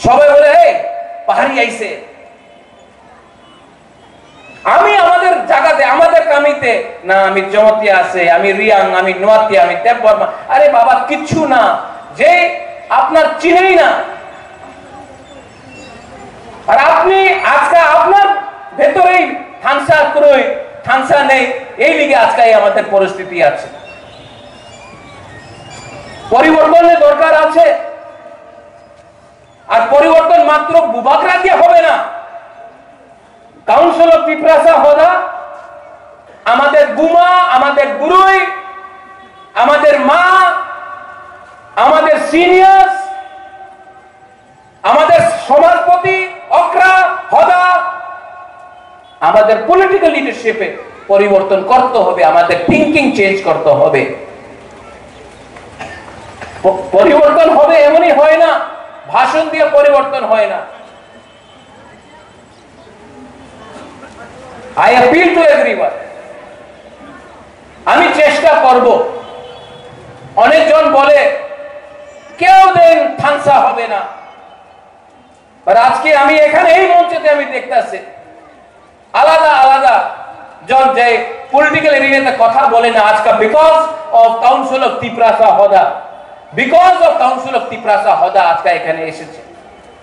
সবাই বলে এই পাহাড়ি আইছে। আমি আমাদের জায়গাতে আমাদের কামিতে না, আমি জমতিয়া আছে, আমি রিয়াং, আমি নোয়াতিয়া, আমি দেববর্মা। আরে বাবা কিচ্ছু না, যে আপনার চিনেই না। আর আপনি আজকে আপনার ভেতরেই থানসা করই থানসা নেই, এই লিগে আজকে আমাদের পরিস্থিতি আছে। পরিবর্তনের দরকার আছে। আর পরিবর্তন মাত্র বুবাকরা দিয়ে হবে না। কাউন্সিল অফ ত্রিপুরা হদা আমাদের গুমা, আমাদের গুরুই, আমাদের মা, আমাদের সিনিয়র্স, আমাদের সমাজপতি অকরা হদা, আমাদের পলিটিক্যাল লিডারশিপে পরিবর্তন করতে হবে, আমাদের থিঙ্কিং চেঞ্জ করতে হবে। পরিবর্তন হবে এমনই হয় না, ভাষণ দিয়ে পরিবর্তন হয় না। I appeal to everyone, আমি চেষ্টা করব। অনেকজন বলে কেউ দিন থানসা হবে না, আর আজকে আমি এখানে এই মঞ্চেতে আমি দেখতেছি আলাদা আলাদা জন যে পলিটিক্যাল এরিয়াতে কথা বলে না আজকে, because of council of Tripura হদা, because of council of Tripura হদা আজকে এখানে এসেছে।